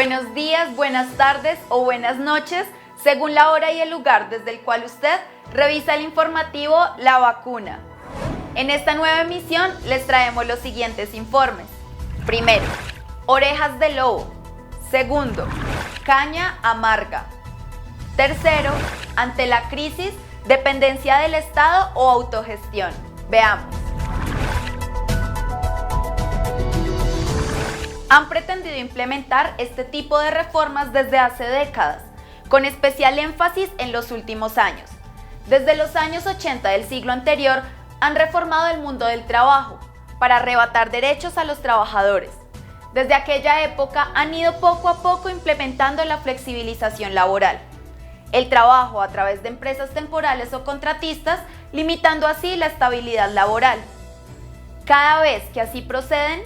Buenos días, buenas tardes o buenas noches, según la hora y el lugar desde el cual usted revisa el informativo La Vacuna. En esta nueva emisión les traemos los siguientes informes. Primero, orejas de lobo. Segundo, caña amarga. Tercero, ante la crisis, dependencia del Estado o autogestión. Veamos. Han pretendido implementar este tipo de reformas desde hace décadas, con especial énfasis en los últimos años. Desde los años 80 del siglo anterior, han reformado el mundo del trabajo para arrebatar derechos a los trabajadores. Desde aquella época han ido poco a poco implementando la flexibilización laboral, el trabajo a través de empresas temporales o contratistas, limitando así la estabilidad laboral. Cada vez que así proceden,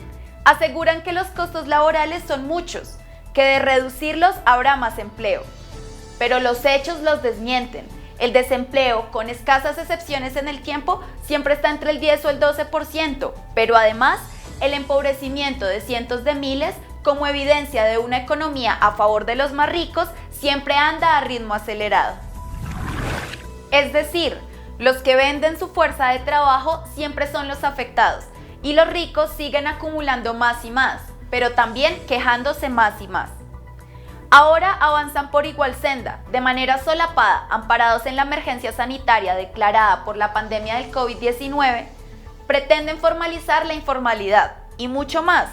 aseguran que los costos laborales son muchos, que de reducirlos habrá más empleo. Pero los hechos los desmienten. El desempleo, con escasas excepciones en el tiempo, siempre está entre el 10 o el 12%, pero además, el empobrecimiento de cientos de miles, como evidencia de una economía a favor de los más ricos, siempre anda a ritmo acelerado. Es decir, los que venden su fuerza de trabajo siempre son los afectados, y los ricos siguen acumulando más y más, pero también quejándose más y más. Ahora avanzan por igual senda, de manera solapada, amparados en la emergencia sanitaria declarada por la pandemia del COVID-19, pretenden formalizar la informalidad y mucho más.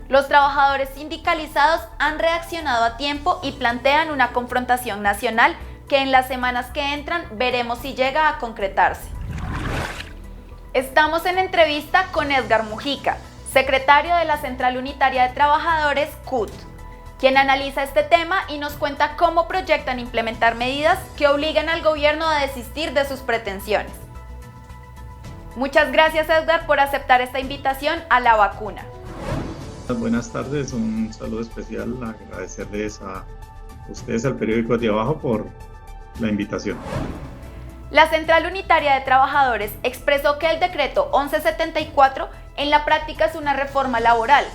Los trabajadores sindicalizados han reaccionado a tiempo y plantean una confrontación nacional que en las semanas que entran veremos si llega a concretarse. Estamos en entrevista con Edgar Mujica, secretario de la Central Unitaria de Trabajadores, CUT, quien analiza este tema y nos cuenta cómo proyectan implementar medidas que obliguen al gobierno a desistir de sus pretensiones. Muchas gracias, Edgar, por aceptar esta invitación a La Vacuna. Buenas tardes, un saludo especial, agradecerles a ustedes, al periódico de Abajo, por la invitación. La Central Unitaria de Trabajadores expresó que el decreto 1174 en la práctica es una reforma laboral.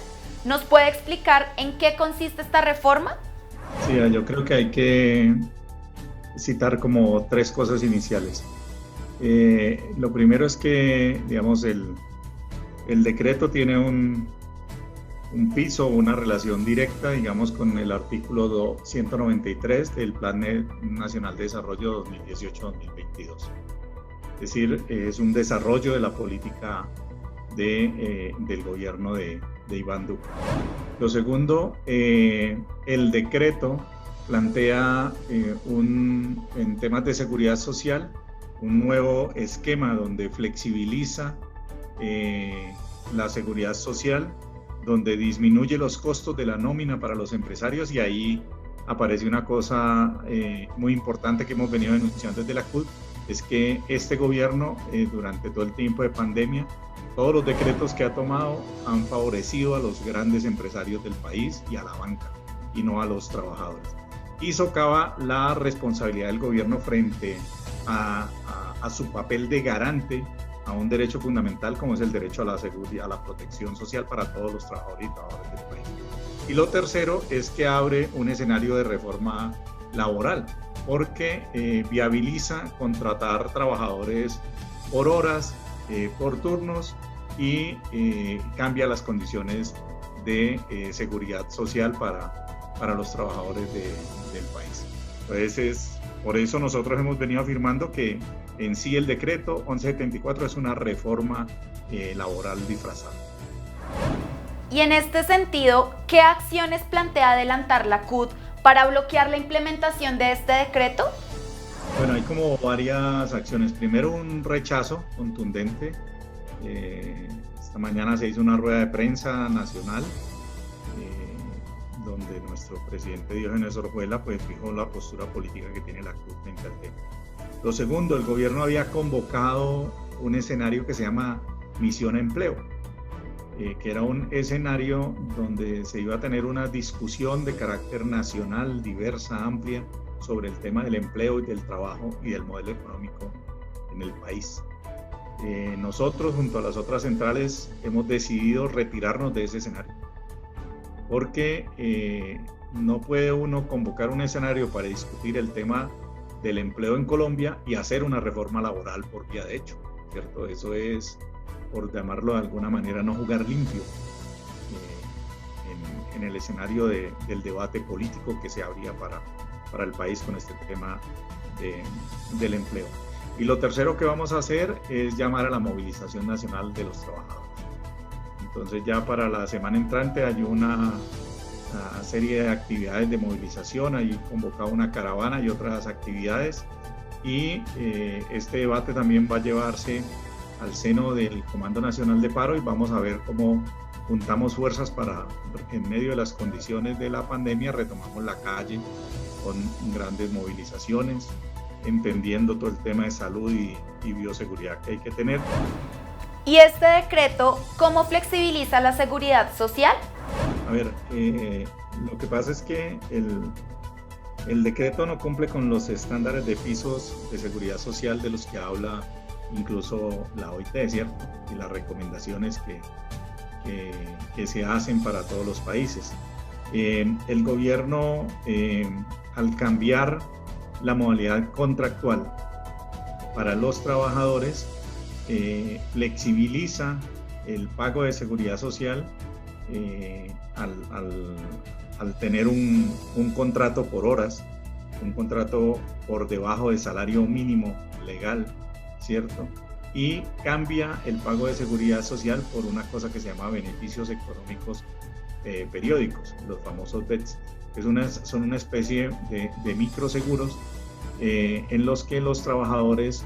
¿Nos puede explicar en qué consiste esta reforma? Sí, yo creo que hay que citar como tres cosas iniciales. Lo primero es que, digamos, el decreto tiene un piso, una relación directa, digamos, con el artículo 193 del Plan Nacional de Desarrollo 2018-2022. Es decir, es un desarrollo de la política del gobierno de Iván Duque. Lo segundo, el decreto plantea en temas de seguridad social un nuevo esquema donde flexibiliza la seguridad social, donde disminuye los costos de la nómina para los empresarios, y ahí aparece una cosa muy importante que hemos venido denunciando desde la CUT, es que este gobierno durante todo el tiempo de pandemia, todos los decretos que ha tomado han favorecido a los grandes empresarios del país y a la banca, y no a los trabajadores. Y socava la responsabilidad del gobierno frente a su papel de garante a un derecho fundamental como es el derecho a la seguridad, a la protección social para todos los trabajadores y trabajadoras del país. Y lo tercero es que abre un escenario de reforma laboral, porque viabiliza contratar trabajadores por horas, por turnos, y cambia las condiciones de seguridad social para los trabajadores del país. Entonces, por eso nosotros hemos venido afirmando que en sí el decreto 1174 es una reforma laboral disfrazada. Y en este sentido, ¿qué acciones plantea adelantar la CUT para bloquear la implementación de este decreto? Bueno, hay como varias acciones. Primero, un rechazo contundente. Esta mañana se hizo una rueda de prensa nacional donde nuestro presidente Diógenes Orjuela pues fijó la postura política que tiene la CUT frente al tema. Lo segundo, el gobierno había convocado un escenario que se llama Misión Empleo, que era un escenario donde se iba a tener una discusión de carácter nacional, diversa, amplia, sobre el tema del empleo y del trabajo y del modelo económico en el país. Nosotros, junto a las otras centrales, hemos decidido retirarnos de ese escenario, porque no puede uno convocar un escenario para discutir el tema del empleo en Colombia y hacer una reforma laboral por vía de hecho, ¿cierto? Eso es, por llamarlo de alguna manera, no jugar limpio en el escenario del debate político que se abría para el país con este tema del empleo. Y lo tercero que vamos a hacer es llamar a la movilización nacional de los trabajadores. Entonces ya para la semana entrante hay una serie de actividades de movilización, hay convocado una caravana y otras actividades, y este debate también va a llevarse al seno del Comando Nacional de Paro y vamos a ver cómo juntamos fuerzas para, en medio de las condiciones de la pandemia, retomamos la calle con grandes movilizaciones, entendiendo todo el tema de salud y bioseguridad que hay que tener. ¿Y este decreto cómo flexibiliza la seguridad social? A ver, lo que pasa es que el decreto no cumple con los estándares de pisos de seguridad social de los que habla incluso la OIT, ¿cierto? Y las recomendaciones que se hacen para todos los países. El gobierno, al cambiar la modalidad contractual para los trabajadores, flexibiliza el pago de seguridad social al tener un contrato por horas, un contrato por debajo del salario mínimo legal, ¿cierto? Y cambia el pago de seguridad social por una cosa que se llama beneficios económicos periódicos, los famosos BEPS, que son una especie de microseguros en los que los trabajadores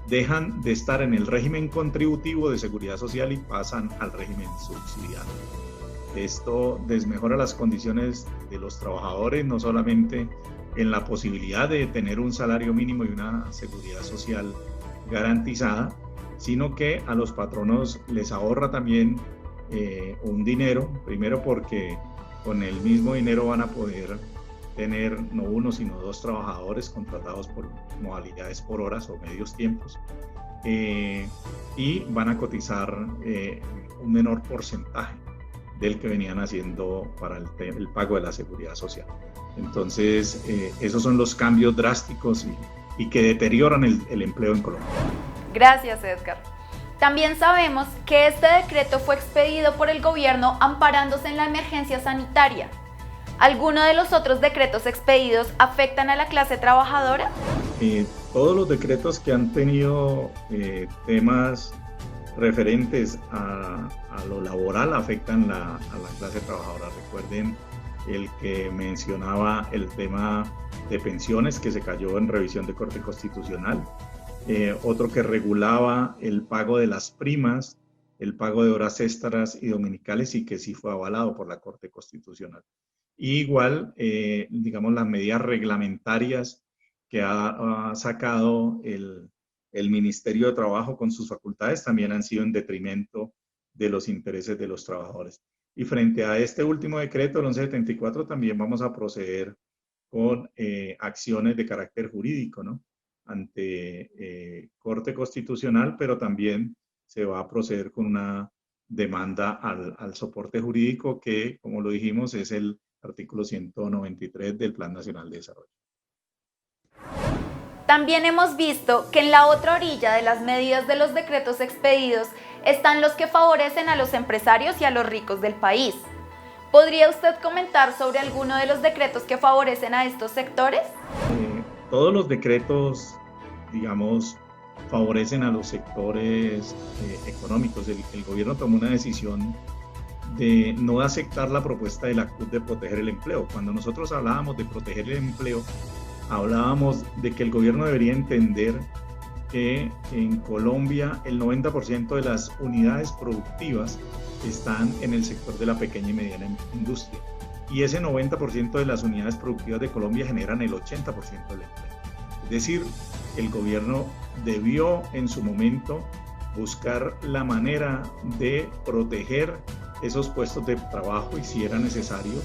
dejan de estar en el régimen contributivo de seguridad social y pasan al régimen subsidiario. Esto desmejora las condiciones de los trabajadores, no solamente en la posibilidad de tener un salario mínimo y una seguridad social garantizada, sino que a los patronos les ahorra también un dinero, primero porque con el mismo dinero van a poder tener no uno sino dos trabajadores contratados por modalidades por horas o medios tiempos, y van a cotizar un menor porcentaje del que venían haciendo para el pago de la seguridad social. Entonces, esos son los cambios drásticos y que deterioran el empleo en Colombia. Gracias, Edgar. También sabemos que este decreto fue expedido por el gobierno amparándose en la emergencia sanitaria. ¿Alguno de los otros decretos expedidos afectan a la clase trabajadora? Todos los decretos que han tenido temas referentes a lo laboral afectan a la clase trabajadora. Recuerden el que mencionaba el tema de pensiones, que se cayó en revisión de Corte Constitucional. Otro que regulaba el pago de las primas, el pago de horas extras y dominicales, y que sí fue avalado por la Corte Constitucional. Y igual, digamos, las medidas reglamentarias que ha sacado el Ministerio de Trabajo con sus facultades también han sido en detrimento de los intereses de los trabajadores. Y frente a este último decreto, el 1174, también vamos a proceder con acciones de carácter jurídico, ¿no? Ante Corte Constitucional, pero también se va a proceder con una demanda al soporte jurídico que, como lo dijimos, es el artículo 193 del Plan Nacional de Desarrollo. También hemos visto que en la otra orilla de las medidas de los decretos expedidos están los que favorecen a los empresarios y a los ricos del país. ¿Podría usted comentar sobre alguno de los decretos que favorecen a estos sectores? Todos los decretos, digamos, favorecen a los sectores económicos. El gobierno tomó una decisión de no aceptar la propuesta de la CUT de proteger el empleo. Cuando nosotros hablábamos de proteger el empleo, hablábamos de que el gobierno debería entender que en Colombia el 90% de las unidades productivas están en el sector de la pequeña y mediana industria. Y ese 90% de las unidades productivas de Colombia generan el 80% del empleo. Es decir, el gobierno debió en su momento buscar la manera de proteger esos puestos de trabajo y, si era necesario,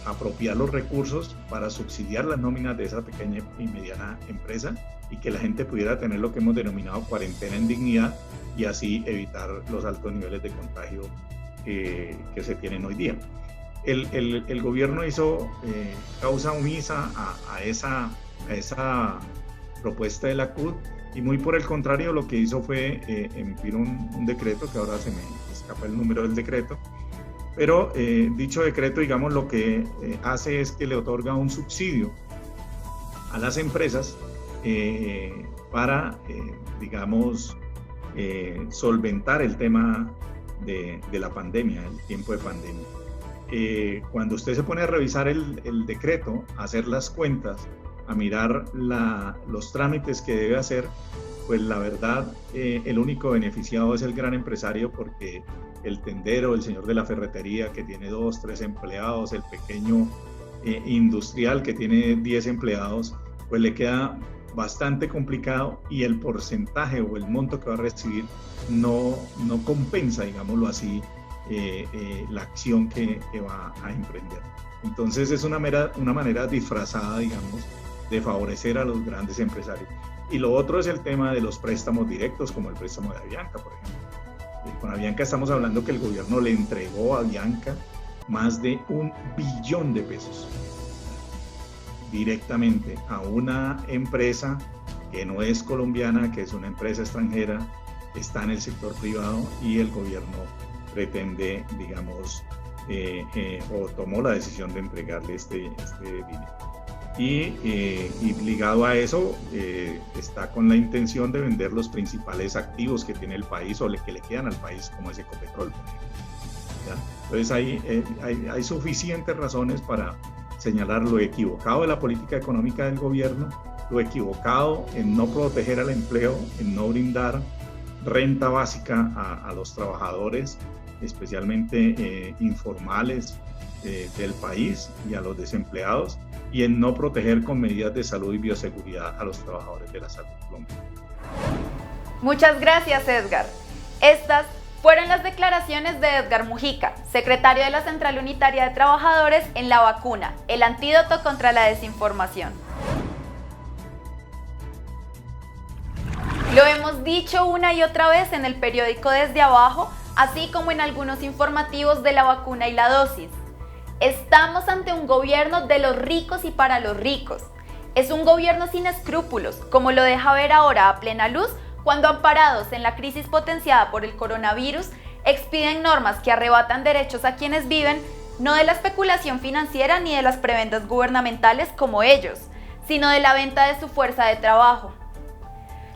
apropiar los recursos para subsidiar las nóminas de esa pequeña y mediana empresa y que la gente pudiera tener lo que hemos denominado cuarentena en dignidad y así evitar los altos niveles de contagio que se tienen hoy día. el gobierno hizo causa omisa a esa propuesta de la CUT, y muy por el contrario lo que hizo fue emitir un decreto, que ahora se me escapa el número del decreto, pero dicho decreto, digamos, lo que hace es que le otorga un subsidio a las empresas para, digamos, solventar el tema de la pandemia, el tiempo de pandemia. Cuando usted se pone a revisar el decreto, a hacer las cuentas, a mirar los trámites que debe hacer, pues la verdad, el único beneficiado es el gran empresario, porque el tendero, el señor de la ferretería que tiene 2, 3 empleados, el pequeño industrial que tiene 10 empleados, pues le queda bastante complicado, y el porcentaje o el monto que va a recibir no compensa, digámoslo así, la acción que va a emprender. Entonces es una manera disfrazada, digamos, de favorecer a los grandes empresarios. Y lo otro es el tema de los préstamos directos, como el préstamo de Avianca, por ejemplo. Con Avianca estamos hablando que el gobierno le entregó a Avianca más de $1 billón directamente a una empresa que no es colombiana, que es una empresa extranjera, está en el sector privado, y el gobierno pretende, digamos, o tomó la decisión de entregarle este dinero. Y ligado a eso, está con la intención de vender los principales activos que tiene el país, o que le quedan al país, como es Ecopetrol, por ejemplo. ¿Ya? Entonces hay suficientes razones para señalar lo equivocado de la política económica del gobierno, lo equivocado en no proteger al empleo, en no brindar renta básica a los trabajadores, especialmente informales del país, y a los desempleados, y en no proteger con medidas de salud y bioseguridad a los trabajadores de la salud colombiana. Muchas gracias, Edgar. Estas fueron las declaraciones de Edgar Mujica, secretario de la Central Unitaria de Trabajadores, en La Vacuna, el antídoto contra la desinformación. Lo hemos dicho una y otra vez en el periódico Desde Abajo, así como en algunos informativos de La Vacuna y la dosis. Estamos ante un gobierno de los ricos y para los ricos. Es un gobierno sin escrúpulos, como lo deja ver ahora a plena luz, cuando, amparados en la crisis potenciada por el coronavirus, expiden normas que arrebatan derechos a quienes viven no de la especulación financiera ni de las prebendas gubernamentales como ellos, sino de la venta de su fuerza de trabajo.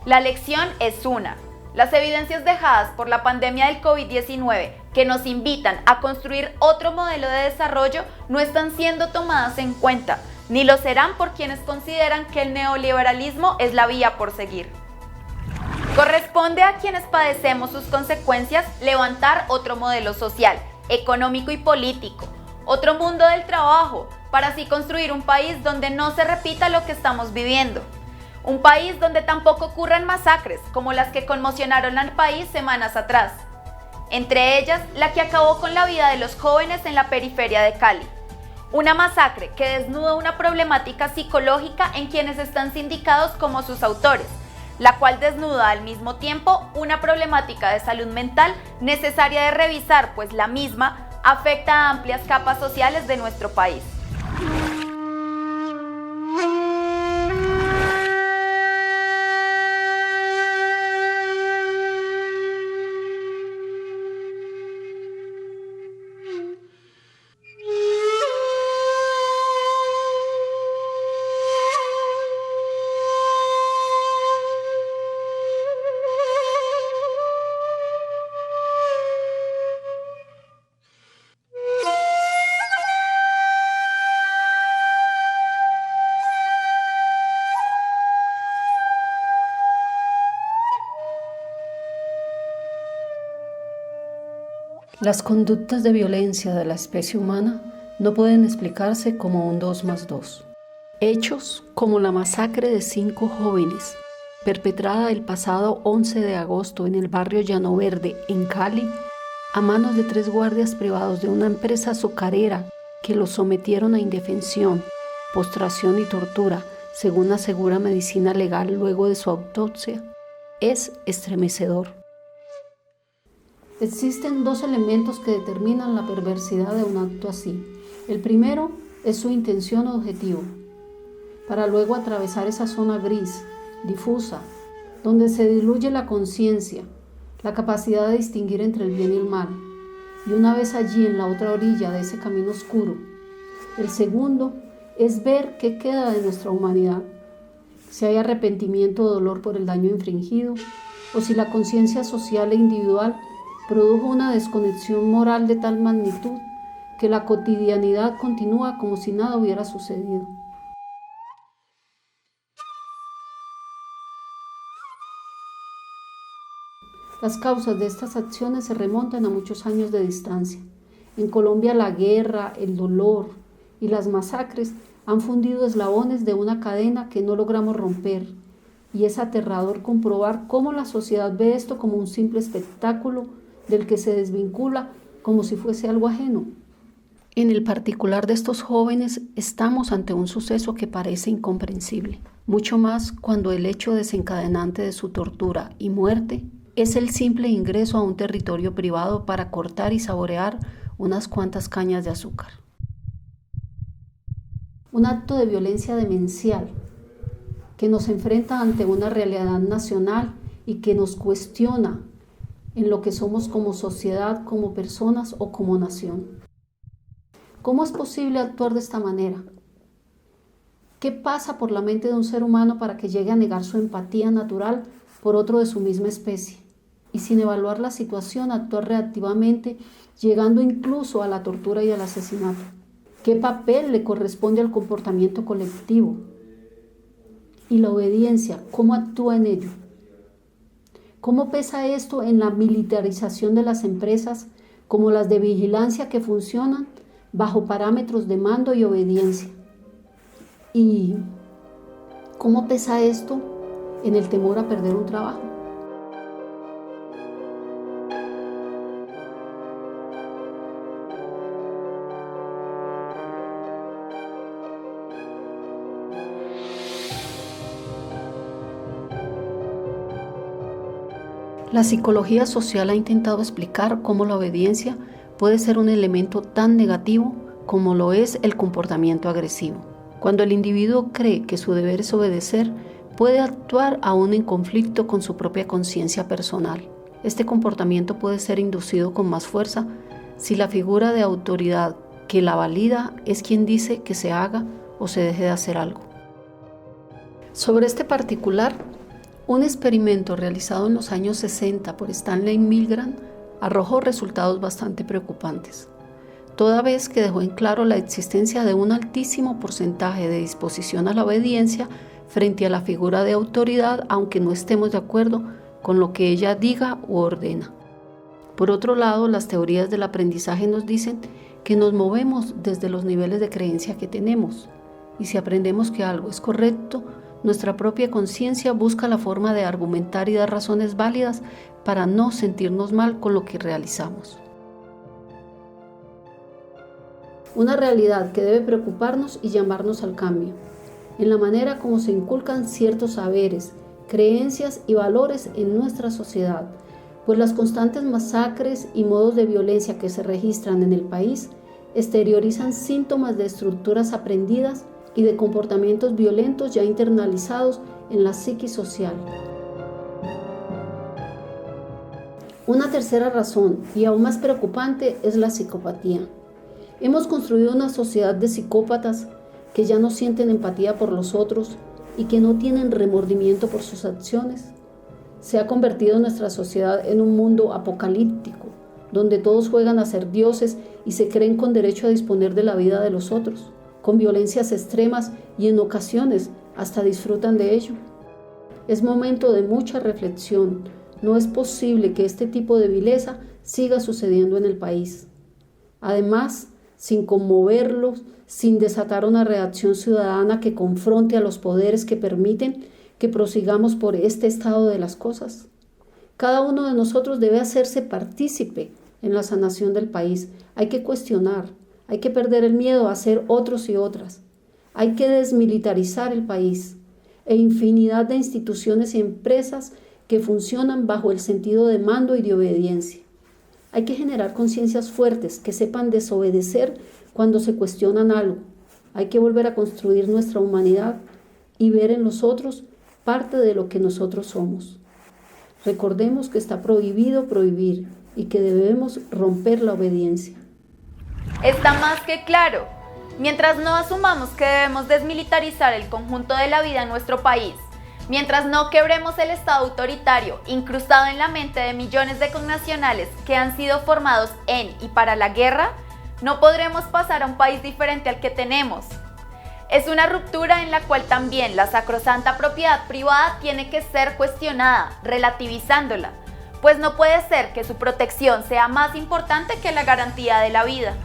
La lección es una: las evidencias dejadas por la pandemia del COVID-19, que nos invitan a construir otro modelo de desarrollo, no están siendo tomadas en cuenta, ni lo serán por quienes consideran que el neoliberalismo es la vía por seguir. Corresponde a quienes padecemos sus consecuencias levantar otro modelo social, económico y político, otro mundo del trabajo, para así construir un país donde no se repita lo que estamos viviendo. Un país donde tampoco ocurran masacres como las que conmocionaron al país semanas atrás. Entre ellas, la que acabó con la vida de los jóvenes en la periferia de Cali. Una masacre que desnuda una problemática psicológica en quienes están sindicados como sus autores, la cual desnuda al mismo tiempo una problemática de salud mental necesaria de revisar, pues la misma afecta a amplias capas sociales de nuestro país. Las conductas de violencia de la especie humana no pueden explicarse como un 2 más 2. Hechos como la masacre de 5 jóvenes, perpetrada el pasado 11 de agosto en el barrio Llano Verde, en Cali, a manos de 3 guardias privados de una empresa azucarera que los sometieron a indefensión, postración y tortura, según asegura Medicina Legal luego de su autopsia, es estremecedor. Existen 2 elementos que determinan la perversidad de un acto así. El primero es su intención o objetivo, para luego atravesar esa zona gris, difusa, donde se diluye la conciencia, la capacidad de distinguir entre el bien y el mal, y una vez allí en la otra orilla de ese camino oscuro. El segundo es ver qué queda de nuestra humanidad, si hay arrepentimiento o dolor por el daño infringido, o si la conciencia social e individual produjo una desconexión moral de tal magnitud que la cotidianidad continúa como si nada hubiera sucedido. Las causas de estas acciones se remontan a muchos años de distancia. En Colombia la guerra, el dolor y las masacres han fundido eslabones de una cadena que no logramos romper, y es aterrador comprobar cómo la sociedad ve esto como un simple espectáculo del que se desvincula como si fuese algo ajeno. En el particular de estos jóvenes estamos ante un suceso que parece incomprensible, mucho más cuando el hecho desencadenante de su tortura y muerte es el simple ingreso a un territorio privado para cortar y saborear unas cuantas cañas de azúcar. Un acto de violencia demencial que nos enfrenta ante una realidad nacional y que nos cuestiona en lo que somos como sociedad, como personas o como nación. ¿Cómo es posible actuar de esta manera? ¿Qué pasa por la mente de un ser humano para que llegue a negar su empatía natural por otro de su misma especie? Y sin evaluar la situación, actuar reactivamente, llegando incluso a la tortura y al asesinato. ¿Qué papel le corresponde al comportamiento colectivo? Y la obediencia, ¿cómo actúa en ello? ¿Cómo pesa esto en la militarización de las empresas, como las de vigilancia que funcionan bajo parámetros de mando y obediencia? ¿Y cómo pesa esto en el temor a perder un trabajo? La psicología social ha intentado explicar cómo la obediencia puede ser un elemento tan negativo como lo es el comportamiento agresivo. Cuando el individuo cree que su deber es obedecer, puede actuar aún en conflicto con su propia conciencia personal. Este comportamiento puede ser inducido con más fuerza si la figura de autoridad que la valida es quien dice que se haga o se deje de hacer algo. Sobre este particular, un experimento realizado en los años 60 por Stanley Milgram arrojó resultados bastante preocupantes, toda vez que dejó en claro la existencia de un altísimo porcentaje de disposición a la obediencia frente a la figura de autoridad, aunque no estemos de acuerdo con lo que ella diga u ordena. Por otro lado, las teorías del aprendizaje nos dicen que nos movemos desde los niveles de creencia que tenemos, y si aprendemos que algo es correcto, nuestra propia conciencia busca la forma de argumentar y dar razones válidas para no sentirnos mal con lo que realizamos. Una realidad que debe preocuparnos y llamarnos al cambio, en la manera como se inculcan ciertos saberes, creencias y valores en nuestra sociedad, pues las constantes masacres y modos de violencia que se registran en el país exteriorizan síntomas de estructuras aprendidas y de comportamientos violentos ya internalizados en la psiquis social. Una tercera razón, y aún más preocupante, es la psicopatía. Hemos construido una sociedad de psicópatas que ya no sienten empatía por los otros y que no tienen remordimiento por sus acciones. Se ha convertido nuestra sociedad en un mundo apocalíptico, donde todos juegan a ser dioses y se creen con derecho a disponer de la vida de los otros, con violencias extremas y en ocasiones hasta disfrutan de ello. Es momento de mucha reflexión. No es posible que este tipo de vileza siga sucediendo en el país. Además, sin conmoverlos, sin desatar una reacción ciudadana que confronte a los poderes que permiten que prosigamos por este estado de las cosas. Cada uno de nosotros debe hacerse partícipe en la sanación del país. Hay que cuestionar, hay que perder el miedo a ser otros y otras. Hay que desmilitarizar el país e infinidad de instituciones y empresas que funcionan bajo el sentido de mando y de obediencia. Hay que generar conciencias fuertes que sepan desobedecer cuando se cuestionan algo. Hay que volver a construir nuestra humanidad y ver en los otros parte de lo que nosotros somos. Recordemos que está prohibido prohibir y que debemos romper la obediencia. Está más que claro. Mientras no asumamos que debemos desmilitarizar el conjunto de la vida en nuestro país, mientras no quebremos el Estado autoritario incrustado en la mente de millones de connacionales que han sido formados en y para la guerra, no podremos pasar a un país diferente al que tenemos. Es una ruptura en la cual también la sacrosanta propiedad privada tiene que ser cuestionada, relativizándola, pues no puede ser que su protección sea más importante que la garantía de la vida.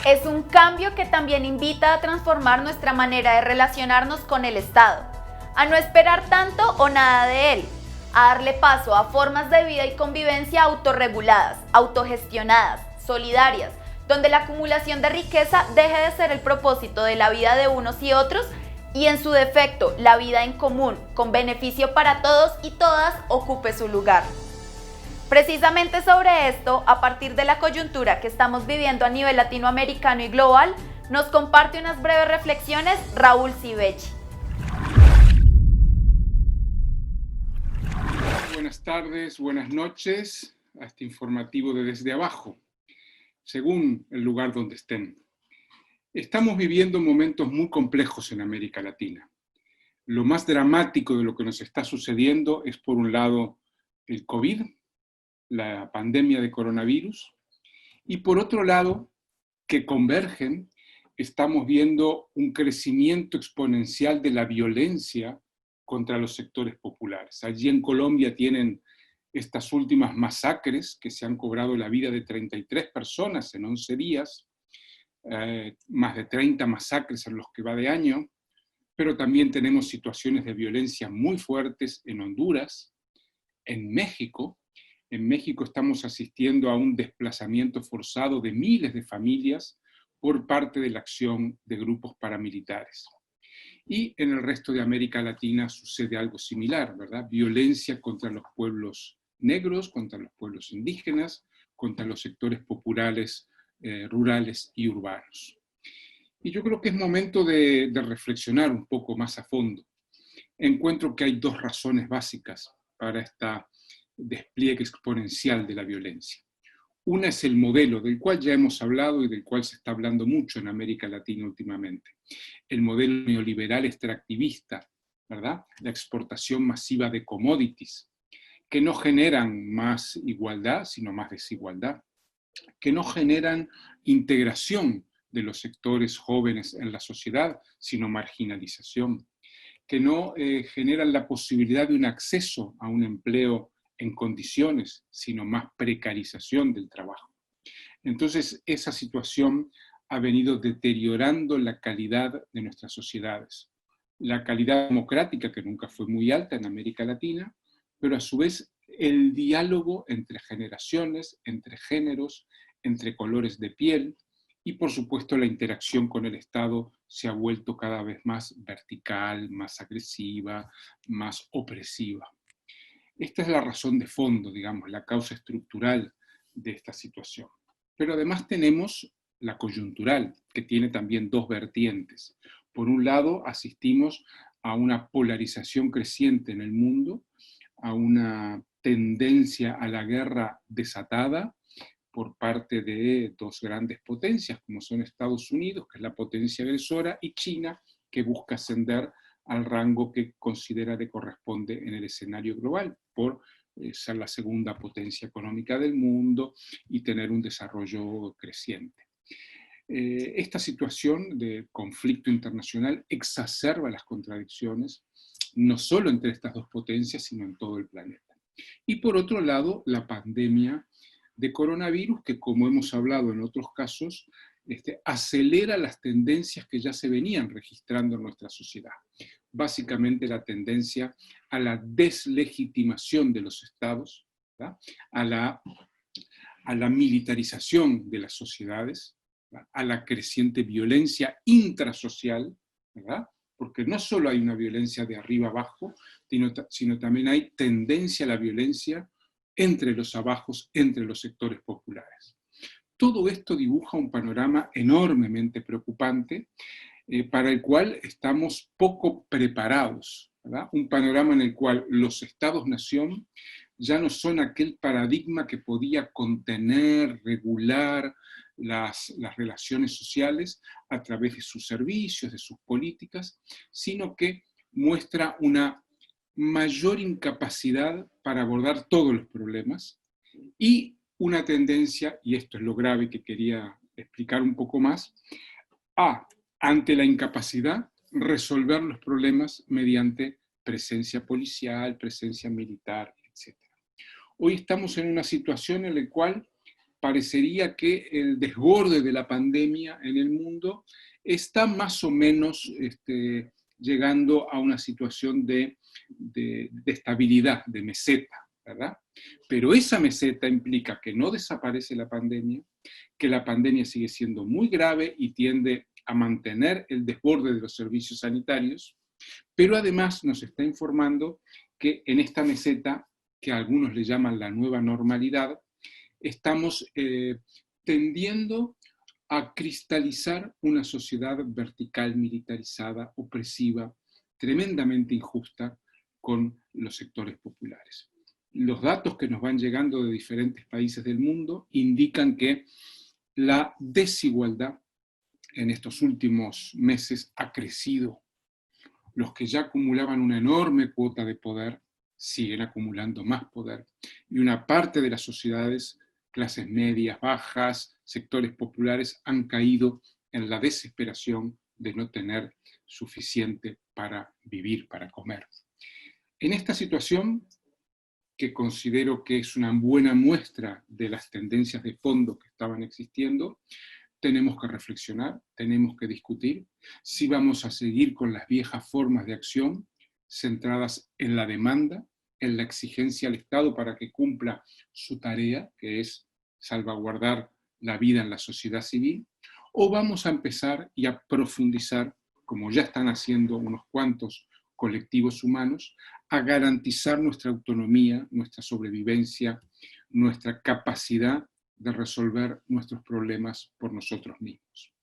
Es un cambio que también invita a transformar nuestra manera de relacionarnos con el Estado, a no esperar tanto o nada de él, a darle paso a formas de vida y convivencia autorreguladas, autogestionadas, solidarias, donde la acumulación de riqueza deje de ser el propósito de la vida de unos y otros y en su defecto la vida en común, con beneficio para todos y todas, ocupe su lugar. Precisamente sobre esto, a partir de la coyuntura que estamos viviendo a nivel latinoamericano y global, nos comparte unas breves reflexiones Raúl Civechi. Buenas tardes, buenas noches a este informativo de Desde Abajo, según el lugar donde estén. Estamos viviendo momentos muy complejos en América Latina. Lo más dramático de lo que nos está sucediendo es, por un lado, el COVID, la pandemia de coronavirus, y por otro lado, que convergen, estamos viendo un crecimiento exponencial de la violencia contra los sectores populares. Allí en Colombia tienen estas últimas masacres que se han cobrado la vida de 33 personas en 11 días, más de 30 masacres en los que va de año, pero también tenemos situaciones de violencia muy fuertes en Honduras, en México. En México estamos asistiendo a un desplazamiento forzado de miles de familias por parte de la acción de grupos paramilitares. Y en el resto de América Latina sucede algo similar, ¿verdad? Violencia contra los pueblos negros, contra los pueblos indígenas, contra los sectores populares, rurales y urbanos. Y yo creo que es momento de reflexionar un poco más a fondo. Encuentro que hay dos razones básicas para esta despliegue exponencial de la violencia. Una es el modelo del cual ya hemos hablado y del cual se está hablando mucho en América Latina últimamente. El modelo neoliberal extractivista, ¿verdad? La exportación masiva de commodities, que no generan más igualdad, sino más desigualdad, que no generan integración de los sectores jóvenes en la sociedad, sino marginalización, que no generan la posibilidad de un acceso a un empleo en condiciones, sino más precarización del trabajo. Entonces, esa situación ha venido deteriorando la calidad de nuestras sociedades. La calidad democrática, que nunca fue muy alta en América Latina, pero a su vez el diálogo entre generaciones, entre géneros, entre colores de piel, y por supuesto la interacción con el Estado se ha vuelto cada vez más vertical, más agresiva, más opresiva. Esta es la razón de fondo, digamos, la causa estructural de esta situación. Pero además tenemos la coyuntural, que tiene también dos vertientes. Por un lado, asistimos a una polarización creciente en el mundo, a una tendencia a la guerra desatada por parte de dos grandes potencias, como son Estados Unidos, que es la potencia agresora, y China, que busca ascender al rango que considera le corresponde en el escenario global, por ser la segunda potencia económica del mundo y tener un desarrollo creciente. Esta situación de conflicto internacional exacerba las contradicciones, no solo entre estas dos potencias, sino en todo el planeta. Y por otro lado, la pandemia de coronavirus, que como hemos hablado en otros casos, acelera las tendencias que ya se venían registrando en nuestra sociedad. Básicamente la tendencia a la deslegitimación de los estados, ¿verdad? A la militarización de las sociedades, ¿verdad? A la creciente violencia intrasocial, ¿verdad? Porque no solo hay una violencia de arriba abajo, sino también hay tendencia a la violencia entre los abajos, entre los sectores populares. todo esto dibuja un panorama enormemente preocupante para el cual estamos poco preparados, ¿verdad? Un panorama en el cual los estados-nación ya no son aquel paradigma que podía contener, regular las relaciones sociales a través de sus servicios, de sus políticas, sino que muestra una mayor incapacidad para abordar todos los problemas y una tendencia, y esto es lo grave que quería explicar un poco más, ante la incapacidad, resolver los problemas mediante presencia policial, presencia militar, etc. Hoy estamos en una situación en la cual parecería que el desborde de la pandemia en el mundo está más o menos llegando a una situación de estabilidad, de meseta, ¿verdad? Pero esa meseta implica que no desaparece la pandemia, que la pandemia sigue siendo muy grave y tiende a mantener el desborde de los servicios sanitarios, pero además nos está informando que en esta meseta, que algunos le llaman la nueva normalidad, estamos tendiendo a cristalizar una sociedad vertical, militarizada, opresiva, tremendamente injusta con los sectores populares. Los datos que nos van llegando de diferentes países del mundo indican que la desigualdad en estos últimos meses ha crecido. Los que ya acumulaban una enorme cuota de poder siguen acumulando más poder. Y una parte de las sociedades, clases medias, bajas, sectores populares, han caído en la desesperación de no tener suficiente para vivir, para comer. En esta situación, que considero que es una buena muestra de las tendencias de fondo que estaban existiendo, tenemos que reflexionar, tenemos que discutir si vamos a seguir con las viejas formas de acción centradas en la demanda, en la exigencia al Estado para que cumpla su tarea, que es salvaguardar la vida en la sociedad civil, o vamos a empezar y a profundizar, como ya están haciendo unos cuantos colectivos humanos, a garantizar nuestra autonomía, nuestra sobrevivencia, nuestra capacidad de resolver nuestros problemas por nosotros mismos.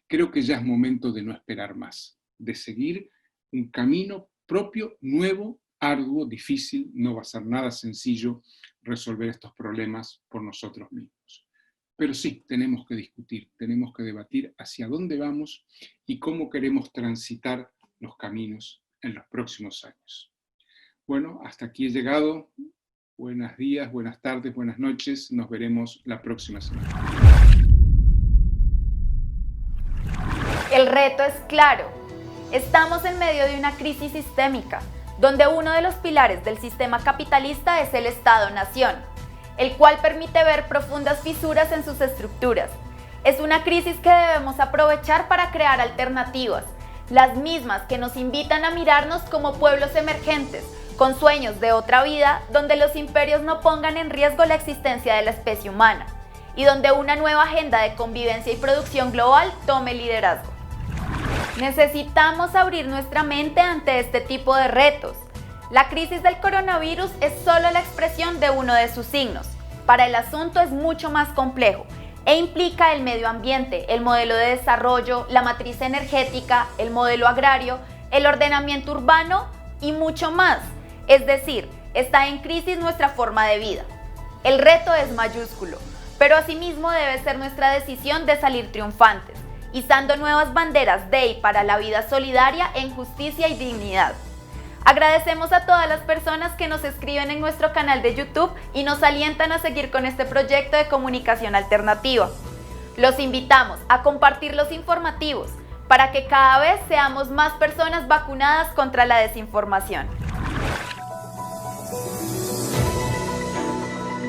Creo que ya es momento de no esperar más, de seguir un camino propio, nuevo, arduo, difícil. No va a ser nada sencillo resolver estos problemas por nosotros mismos. Pero sí, tenemos que discutir, tenemos que debatir hacia dónde vamos y cómo queremos transitar los caminos en los próximos años. Bueno, hasta aquí he llegado. Buenos días, buenas tardes, buenas noches. Nos veremos la próxima semana. El reto es claro. Estamos en medio de una crisis sistémica, donde uno de los pilares del sistema capitalista es el Estado-Nación, el cual permite ver profundas fisuras en sus estructuras. Es una crisis que debemos aprovechar para crear alternativas, las mismas que nos invitan a mirarnos como pueblos emergentes, con sueños de otra vida, donde los imperios no pongan en riesgo la existencia de la especie humana, y donde una nueva agenda de convivencia y producción global tome liderazgo. Necesitamos abrir nuestra mente ante este tipo de retos. La crisis del coronavirus es solo la expresión de uno de sus signos. Para el asunto es mucho más complejo e implica el medio ambiente, el modelo de desarrollo, la matriz energética, el modelo agrario, el ordenamiento urbano y mucho más. Es decir, está en crisis nuestra forma de vida. El reto es mayúsculo, pero asimismo debe ser nuestra decisión de salir triunfantes, izando nuevas banderas de y para la vida solidaria en justicia y dignidad. Agradecemos a todas las personas que nos escriben en nuestro canal de YouTube y nos alientan a seguir con este proyecto de comunicación alternativa. Los invitamos a compartir los informativos para que cada vez seamos más personas vacunadas contra la desinformación.